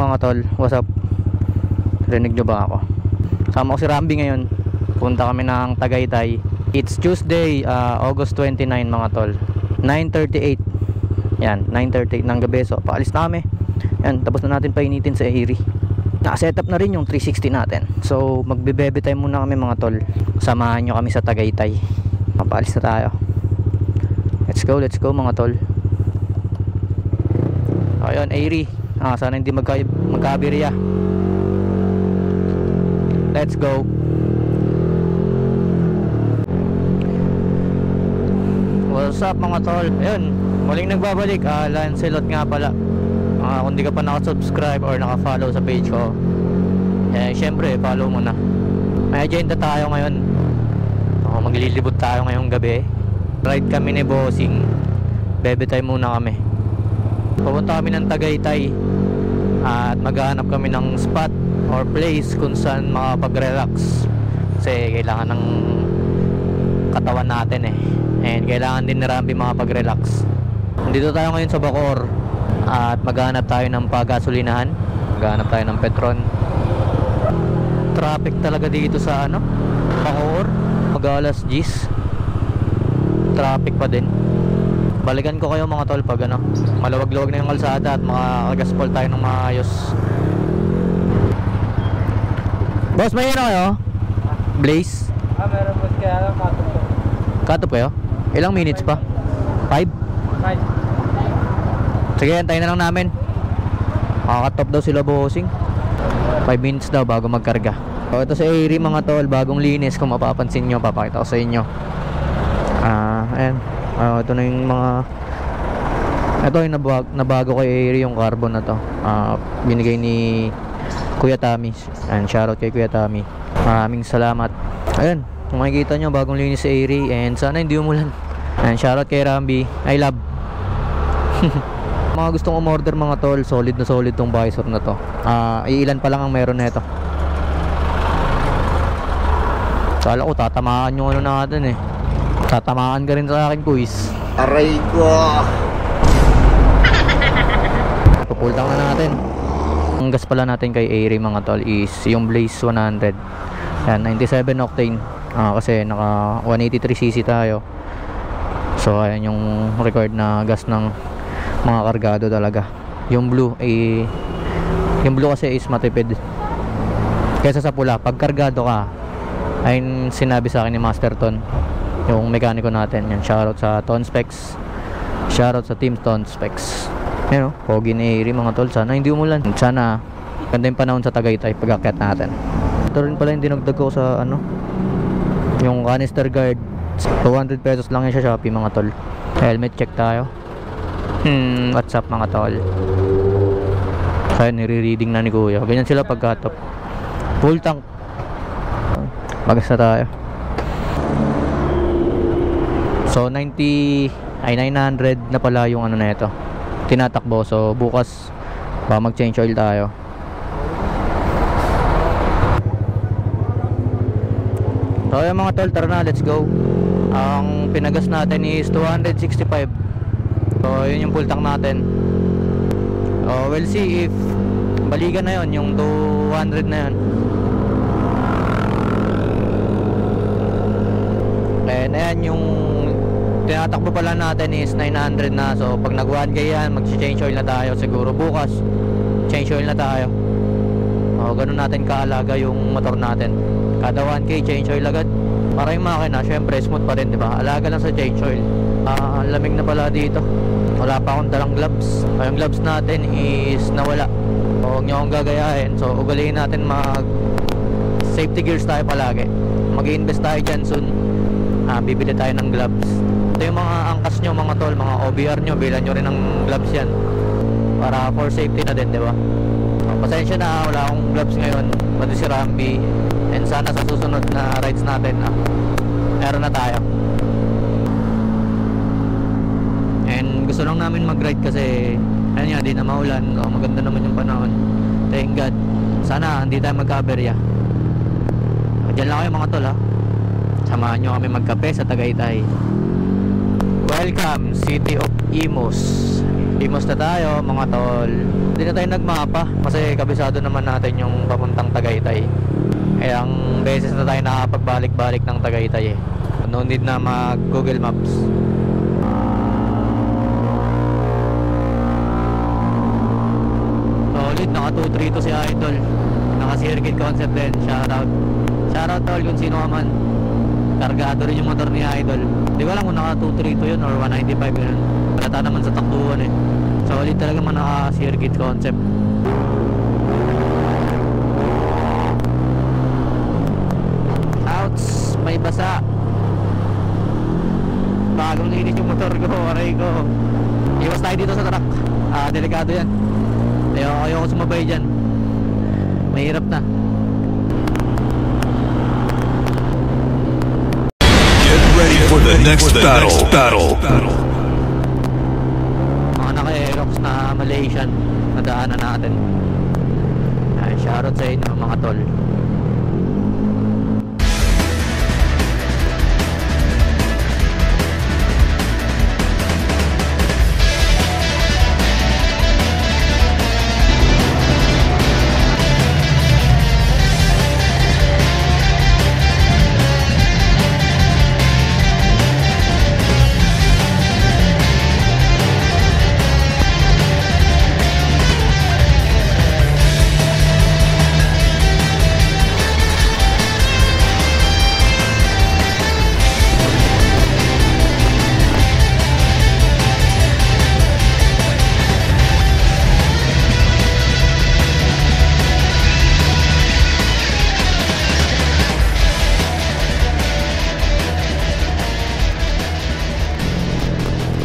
mga tol? What's up? Rinig nyo ba ako? Sama ko si Rambi ngayon. Punta kami ng Tagaytay. It's Tuesday, August 29 mga tol. 9:38. Yan, 9:38 ng gabi. So paalis na kami. Yan, tapos na natin painitin sa Erie. Naka-setup na rin yung 360 natin. So magbe-bebe time muna kami mga tol. Samahan nyo kami sa Tagaytay. Paalis na tayo. Let's go mga tol. Ayun, Erie. Sana hindi magkabirya. Let's go. What's up mga tol? Ayun, muling nagbabalik. Lancelot nga pala. Kung di ka pa nakasubscribe or nakafollow sa page ko, syempre follow mo na. May agenda tayo ngayon. Maglilibot tayo ngayong gabi. Ride kami ni Bossing. Bebe time muna kami. Pupunta kami ng Tagaytay at maghahanap kami ng spot or place kung saan makapag-relax. Kasi kailangan ng katawan natin and kailangan din ni Rambi makapag-relax. Dito tayo ngayon sa Bacoor at maghahanap tayo ng pagasolinahan. Maghahanap tayo ng Petron. Traffic talaga dito sa Bacoor. Mag-alas 10. Traffic pa din. Balikan ko kayo mga tol pag maluwag-luwag na yung kalsada at makagaspol tayo ng maayos. Boss, may kayo? Blaze? Meron boss, kaya lang katop ko. Katop kayo? Ilang minutes pa? 5? 5. Sige, antayin na lang namin. Makakatop daw sila Bossing. 5 minutes daw bago magkarga. Ito sa Erie mga tol, bagong linis. Kung mapapansin nyo, papakita ko sa inyo. Ayan. Ito na yung mga ito yung nabago kay Erie, yung carbon na to. Binigay ni Kuya Tommy. And shoutout kay Kuya Tommy. Maraming salamat. Ayan, kung makikita nyo, bagong linis sa Erie. And sana hindi umulan. And shoutout kay Rambi. I love. Mga gustong umorder mga tol, solid na solid tong visor na to. Iilan pa lang ang meron na ito. Kala ko tatamaan yung natin Tatamaan ka rin sa akin, quiz. Aray ko. Pupultang na natin. Ang gas pala natin kay Erie mga tol is yung Blaze 100. Yan, 97 octane. Kasi naka 183cc tayo. So ayan yung required na gas ng mga kargado talaga. Yung blue kasi is matipid kaysa sa pula. Pag kargado ka, ayun sinabi sa akin ni Master Ton, yung mekaniko natin. Yan, shoutout sa Ton Specs, shoutout sa Team Ton Specs. Yan pogi ni Erie mga tol. Sana hindi umulan. Sana ganda yung panahon sa Tagaytay pag-akyat natin. Ito rin pala yung dinagdag ko sa yung canister guard. 200 pesos lang yun sa Shopee mga tol. Helmet check tayo. What's up mga tol? Kaya nire-reading na ni Kuya. Ganyan sila pag-cut up. Full tank. Magas na tayo. So 900 na pala yung na ito. Tinatakbo. So bukas mag-change oil tayo. So yung mga tol, tara na, let's go. Ang pinagas natin is 265. So yun yung full tank natin. We'll see if balikan na yun, yung 200 na yun. And ayan, yung tinatakbo pala natin is 900 na. So pag nag 1K yan, mag-change oil na tayo. Siguro bukas change oil na tayo. Ganun natin kaalaga yung motor natin. Kada 1K change oil agad. Para yung makina, syempre smooth pa rin, diba? Alaga lang sa change oil. Lamig na pala dito. Wala pa akong dalang gloves. Yung gloves natin is nawala. Huwag nyo akong gagayahin. So ugaliin natin mag safety gears tayo palagi. Mag-i-invest tayo dyan soon. Bibili tayo ng gloves. Ito yung mga angkas nyo mga tol, mga OBR nyo, bilan nyo rin ng gloves yan para for safety na din, diba? Pasensya na, wala akong gloves ngayon, pati si Rambi. And sana sa susunod na rides natin meron na tayo. And gusto lang namin mag-ride kasi di na maulan. Maganda naman yung panahon, thank God. Sana hindi tayo magka-aberya. Diyan lang kayo mga tol samahan nyo kami magkape sa Tagaytay. Welcome City of Imus. Imos na tayo mga tol. Hindi na tayo nagmapa kasi kabisado naman natin yung papuntang Tagaytay. Kaya ang beses na tayo nakapagbalik-balik ng Tagaytay eh. No need na mag Google Maps. Solid, naka 232 si Idol. Naka circuit concept din. Shoutout. Shoutout tol kung sino ka man. Kargado rin yung motor ni Idol. Hindi ko alam kung naka 232 yun or 195 yun. Palata naman sa takbuhan eh. Solid talaga man naka circuit concept. Outs, may basa. Bagong linis yung motor ko, aray ko. Iwas tayo dito sa truck. Delikado yan. Ayoko sumabay dyan. Mahirap na. Get ready for the next battle. Mga naka-Aerox na Malaysian nadaanan natin. Ay, shoutout sa inyo mga tol.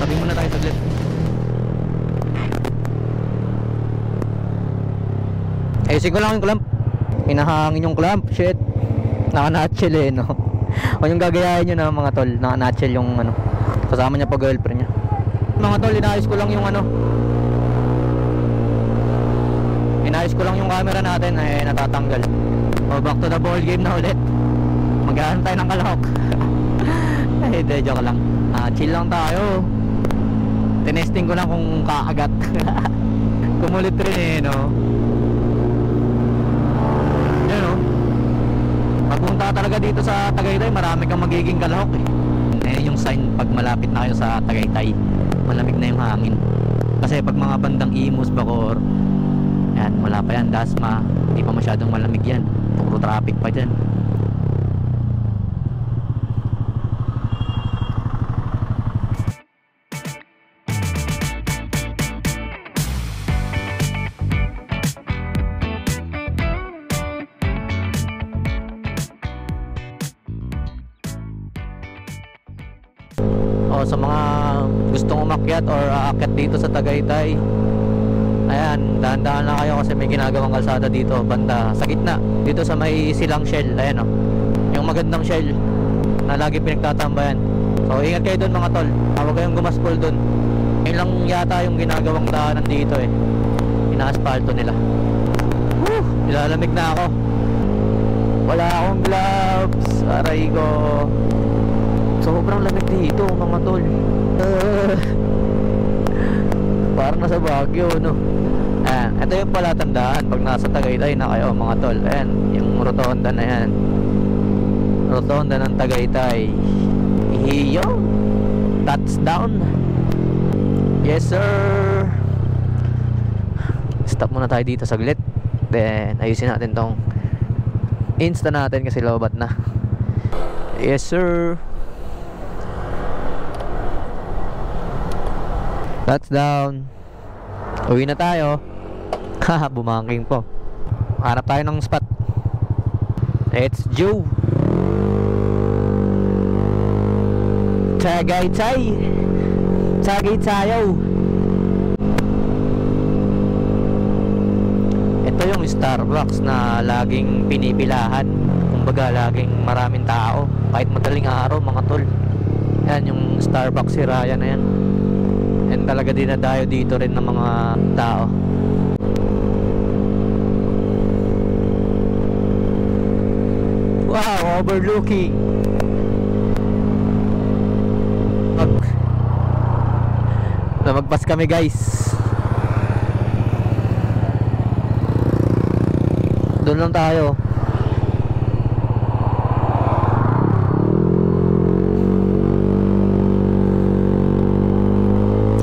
Sabi muna tayo saglit. Ayusin ko lang yung clamp. Hinahangin yung clamp. Shit. Naka-nutshell eh, no? O yung gagayahin nyo na mga tol. Naka-nutshell yung ano. Kasama niya pa girlfriend niya. Mga tol, inayos ko lang yung ano. Inayos ko lang yung camera natin. Eh, natatanggal. O, back to the ball game na ulit. Maghahan tayo ng kalahok. Eh, de, joke lang. Chill lang tayo. Tinesting ko lang kung kakagat. Kumulit rin eh, no? Yan, no? Pagpunta talaga dito sa Tagaytay, marami kang magiging kalahok eh. Eh, yung sign pag malapit na kayo sa Tagaytay, malamig na yung hangin. Kasi pag mga bandang Imus, Bacoor, yan, wala pa yan, Dasma, hindi pa masyadong malamig yan. Puro traffic pa dyan. O, sa mga gustong umakyat or aakyat dito sa Tagaytay, ayan, dahan-dahan lang kayo kasi may ginagawang kalsada dito banda sa gitna, dito sa may silang Shell. Ayan o, yung magandang Shell na lagi pinagtatambayan. So ingat kayo dun mga tol, huwag kayong gumaspol dun. Yun lang yata yung ginagawang daanan dito eh, ina-aspalto nila. Nilalamig na ako, wala akong gloves, aray ko. Sobrang lamig dito mga tol. Parang nasa Baguio, no? Ayan, ito yung palatandaan pag nasa Tagaytay na kayo mga tol. Ayan, yung rotonda na yan. Rotonda ng Tagaytay. Iyo, touchdown. Yes sir. Stop muna tayo dito saglit. Then ayusin natin tong Insta natin kasi lobat na. Yes sir. Touchdown. Uwi na tayo. Haha, bumangking po. Hanap tayo ng spot. Let's go. Tagaytay. Tagaytayo. Ito yung Starbucks na laging pinipilahan. Kumbaga laging maraming tao kahit madaling araw mga tol. Yan yung Starbucks si Ryan na yan. And talaga dinadayo dito rin ng mga tao. Wow, overlooking. Namagpas kami guys. Doon lang tayo.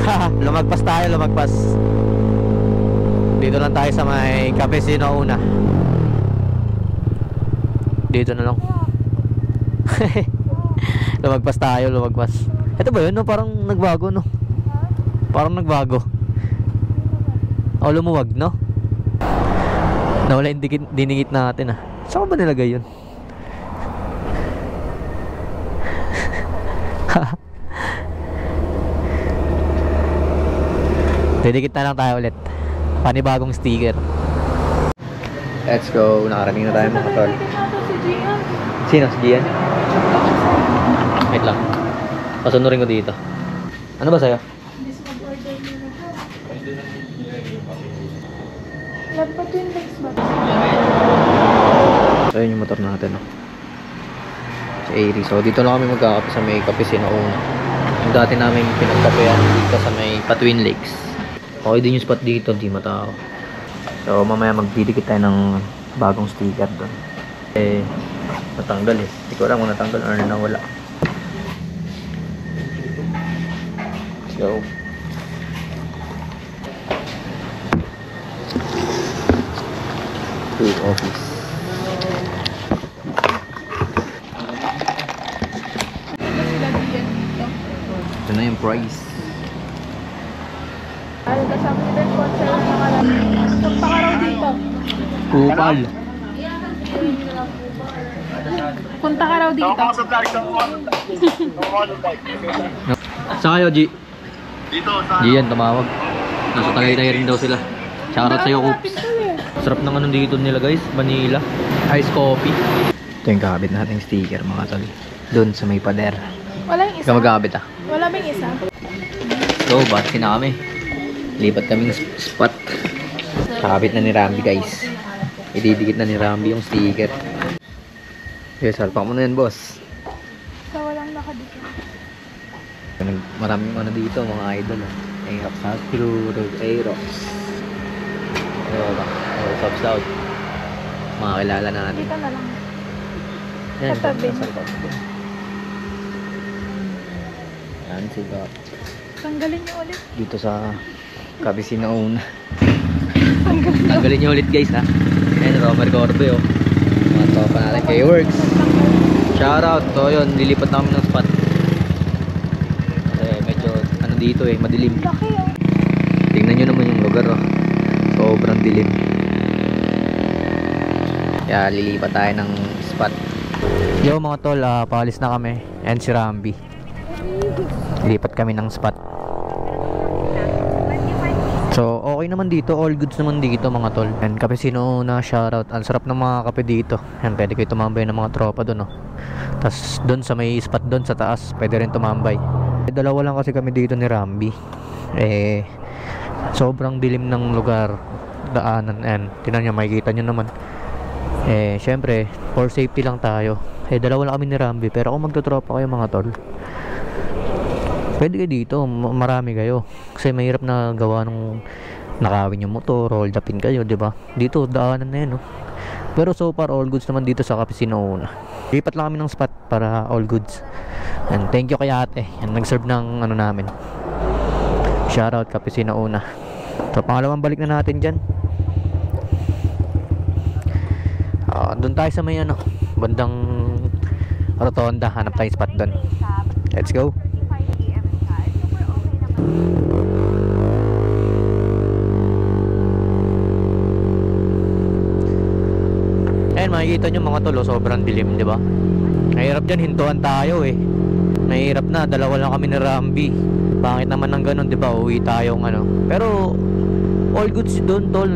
Haha, lumagpas tayo, lumagpas. Dito lang tayo sa may Cafecino una. Dito na lang. Lumagpas tayo, lumagpas. Ito ba yun? No? Parang nagbago, no? Parang nagbago. O, lumuwag, no? Nawala yung dinigit natin, ah. Saan ba nilagay yun? Didikit na lang tayo ulit. Panibagong sticker. Let's go. Nakarating na tayo mga tol. Sino? Si Gian? Wait lang. Pasunurin ko dito. Ano ba sa'yo? So yun yung motor natin, no? Si Airy. So dito na kami magkakape sa may Cafecino una. Yung dati namin pinagkapean dito sa may Twin Lakes. Okay din yung spot dito, di matao. So mamaya magdidikit tayo ng bagong sticker doon. Eh, natanggal eh. Hindi ko alam kung natanggal or nawala. Let's go. To office. Ito na yung price. Ay, kasama nila yung sponsor na nakalagay. Punta ka raw dito. Kupal. Punta ka raw dito. Saan kayo, G? Dito sa... G yan, tumawag. Nasa Tagaytay rin daw sila. Shoutout sa'yo, Coops. Sarap ng ano dito nila, guys. Vanilla. Ice coffee. Ito yung kakabit nating sticker, mga tol. Doon sa may pader. Wala yung isa. Ikaw magkakabit, ah. Wala ba yung isa? So, bati na kami. Lipat kaming spot. Kakabit na ni Rambi, guys. Ididikit na ni Rambi yung sticker. Okay, salpak mo na yan, boss. Sa walang nakadikit. Maraming ano dito, mga idol. Aerox Astro, Road Aerox. Ano ba? Subs out. Mga kilala natin. Dito na lang. Yan, Sa tabi. salpak mo. Yan, siga. Tanggalin niyo ulit. Dito sa Cafecino una. Tanggalin nyo ulit, guys, ha. Ayan, Romer Corbe, oh. Mga tropa natin kay Works. Shoutout. So yun, lilipat na kami ng spot. Kasi medyo ano dito eh, madilim. Laki oh. Tingnan nyo naman yung lugar, oh. Sobrang dilim. Kaya lilipat tayo ng spot. Yo mga tol, paalis na kami. And si Rambi. Lilipat kami ng spot. So okay naman dito, all goods naman dito mga tol. And Cafecino na shoutout. Ang sarap ng mga kape dito. Yan, pwede kayo tumambay ng mga tropa doon, oh. Tapos doon sa may spot doon sa taas, pwede rin tumambay. Dalawa lang kasi kami dito ni Rambi. Eh, sobrang dilim ng lugar, daanan. And tinan nyo, makikita nyo naman. Eh, syempre, for safety lang tayo. Eh, dalawa lang kami ni Rambi. Pero kung magtutropa kayo mga tol, pwede kayo dito, marami kayo. Kasi mahirap na gawa nung nakawin yung motor, hold upin kayo, di ba? Dito, daanan na yan, no? Pero so far, all goods naman dito sa Cafecino una. Lipat lang kami ng spot para all goods. And thank you kay ate. Yan, nag-serve ng ano namin. Shoutout Cafecino una. So, pangalawang balik na natin dyan. Doon tayo sa may ano, bandang rotonda. Hanap tayong spot doon. Let's go. Ayan, makikita nyo mga tolo, sobrang dilim, di ba? Mahirap dyan, hintuan tayo eh. Mahirap na, dalawa lang kami ni Rambi. Pangit naman ng ganun, di ba? Uwi tayong ano. Pero all goods doon, tol.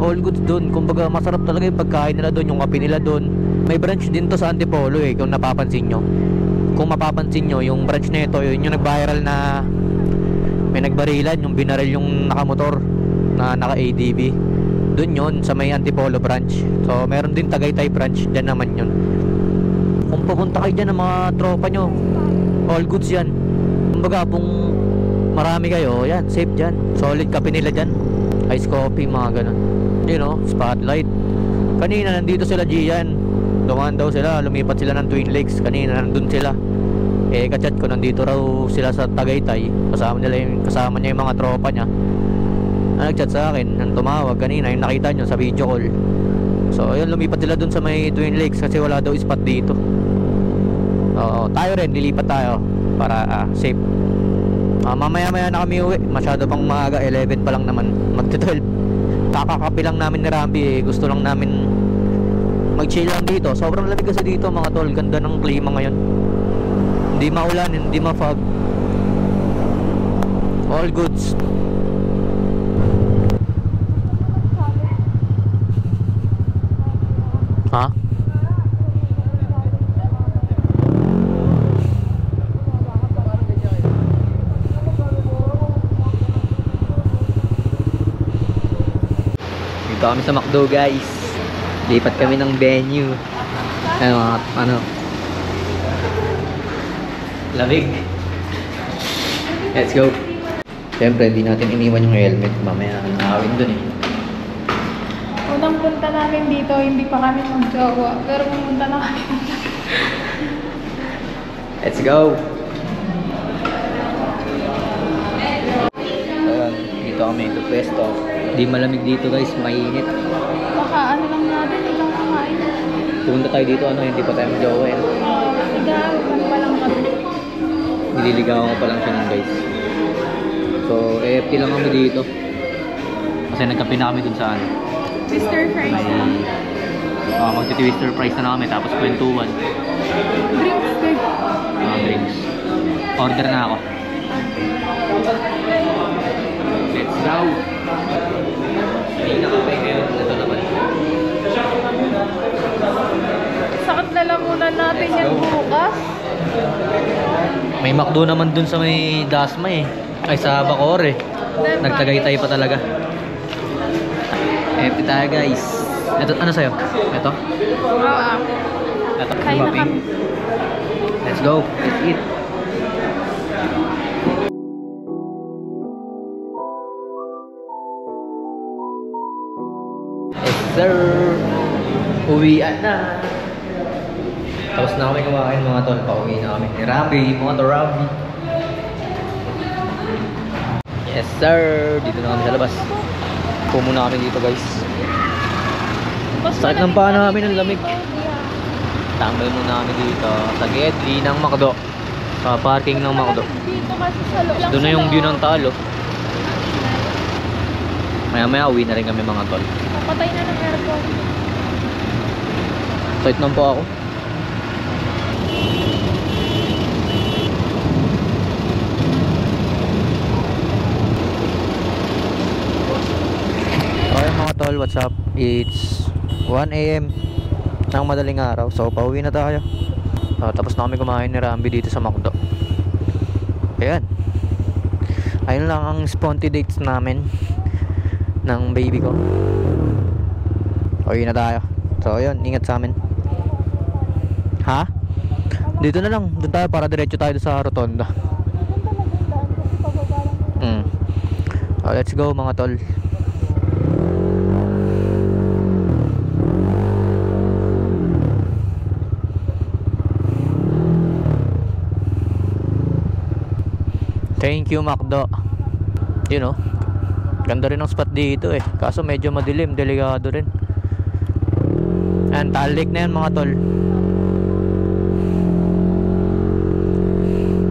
All goods doon. Kumbaga masarap talaga yung pagkain nila doon, yung kape nila doon. May branch din to sa Antipolo eh, kung napapansin nyo. Kung mapapansin nyo, yung branch na ito, yun yung nag-viral na may nagbarilan, yung binaril yung nakamotor na naka-ADB. Doon yun, sa may Antipolo branch. So meron din Tagaytay branch, dyan naman yun. Kung pupunta kayo dyan ng mga tropa nyo, all goods yan. Kumbaga kung marami kayo, yan, safe dyan. Solid kape nila dyan, ice coffee, mga ganun. You know, spotlight, Kanina nandito sila Gian. Dumaan daw sila, lumipat sila ng Twin Lakes. Kanina nandun sila. Eh kachat ko nandito raw sila sa Tagaytay. Kasama niya yung mga tropa niya. Nag-chat sa akin, nang tumawag kanina, yung nakita nyo sa video call. So ayun, lumipat sila dun sa may Twin Lakes kasi wala daw spot dito. Oo, tayo rin, lilipat tayo para safe. Mamaya-maya na kami uwi. Masyado pang maaga, 11 pa lang naman. Magti-12. Kakakapi lang namin ni Rambi eh. Gusto lang namin mag-chill lang dito. Sobrang lamig kasi dito mga tol. Ganda ng klima ngayon. Hindi maulan, hindi ma-fog. All goods. Ha? Dito kami sa McDo guys. Lipat kami ng venue. Ano? Lamig. Let's go. Siyempre, hindi natin iniwan yung helmet. Mamaya nakawin dun eh. Unang punta namin dito, hindi pa kami mag-jowa. Pero pumunta na kami. Let's go. Ayan, dito kami ito pwesto. Di malamig dito guys, mainit. Baka ano lang natin, ilang kumain. Pumunta tayo dito, hindi pa tayo mag-jowa eh. Nag-aarupan pa lang kami. Nililigawan ko pa lang siya nun guys. So, AFT lang kami dito. Kasi nagkape na kami dun sa ano. Twister fries na. Magti-twister fries na kami, tapos kwentuhan. Drinks, babe. Drinks. Order na ako. Let's go! Hindi na kape ngayon. Ito naman. Sakit lalamunan natin yan bukas. May McDo naman dun sa may Dasma eh. Ay sa Bacoor eh. Nagtagaytay pa talaga. Empty tayo guys. Ito, ano sa'yo? Ito? Oo. Ito, Kain na lumaping. kami. Let's go. Let's eat. Yes sir. Uwian na. Tapos na kami kumain mga tol. Pauwi na kami. Ni Rabbi. Mga to Rabbi. Yes sir. Dito na kami sa labas. Muna kami dito guys. Sakit ng paa namin, ang lamig. Tambay muna kami dito sa Gedli ng McDo. Sa parking ng McDo. Dito kasi sa loob. Doon na yung view ng talo. Maya-maya uwi na rin kami mga tol. Napatay na ng aircon. Sakit ng paa ako. Okay mga tol, what's up? It's 1 AM ng madaling araw. So pauwi na tayo. Tapos na kami kumain ni Rambi dito sa McDo. Ayan. Ayun lang ang sponty dates namin ng baby ko. Pauwi na tayo. So ayun, ingat sa amin. Ha? Dito na lang. Doon tayo para diretso tayo sa Rotonda. Let's go mga tol. Thank you McDo. You know, ganda rin ang spot dito eh. Kaso medyo madilim, delikado rin. And talik na yan mga tol.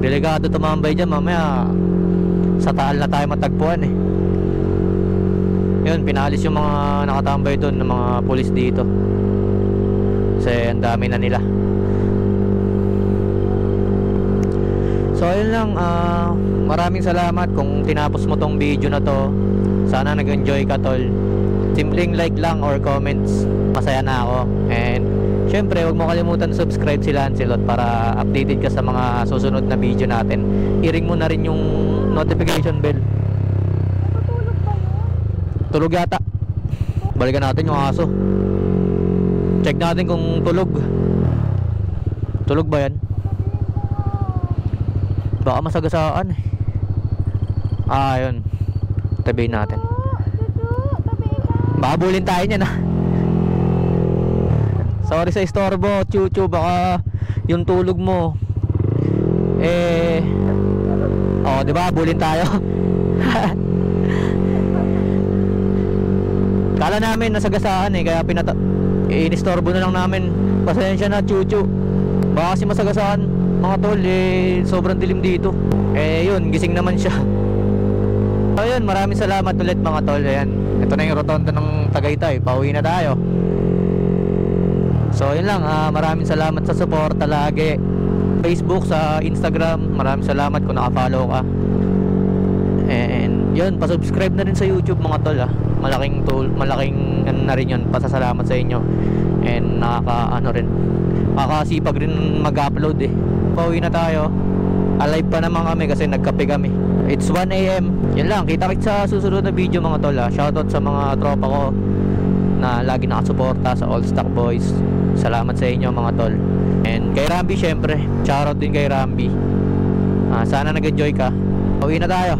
Delikado tumambay dyan, mamaya sa taal na tayo matagpuan eh. Yun, pinalis yung mga nakatambay doon ng mga pulis dito. Kasi ang dami na nila. So ayun lang, maraming salamat kung tinapos mo tong video na to. Sana nag-enjoy ka tol. Simpleng like lang or comments, masaya na ako. And syempre huwag mo kalimutan subscribe si Lancelot para updated ka sa mga susunod na video natin. I-ring mo na rin yung notification bell. Tulog yata. Balikan natin yung aso. Check natin kung tulog. Tulog ba yan? Baka masagasaan eh. Yun. Tabihin natin. Baka bulin tayo niyan ah. Sorry sa istorbo, Chuchu, baka yung tulog mo. Oh, 'di ba? Bulin tayo. Kala namin nasagasaan kaya inistorbo na lang namin. Pasensya na, Chuchu. Baka kasi masagasaan, mga tol, sobrang dilim dito. Yun, gising naman siya. So yun, maraming salamat ulit mga tol. Ayan, ito na yung rotonda ng Tagaytay. Pauwi na tayo. So yun lang, maraming salamat sa support lagi. Facebook, sa Instagram, maraming salamat kung naka-follow ka. And yun, pa-subscribe na rin sa YouTube mga tol. Malaking ano na rin yun, pasasalamat sa inyo. And nakakasipag rin mag-upload Pauwi na tayo. Alive pa naman kami kasi nagkape kami. It's 1 AM. Yan lang, kita-kits sa susunod na video mga tol. Shoutout sa mga tropa ko na lagi nakasuporta sa All Stock Boys. Salamat sa inyo mga tol. And kay Rambi syempre, shoutout din kay Rambi. Sana nag-enjoy ka. Pauwi na tayo.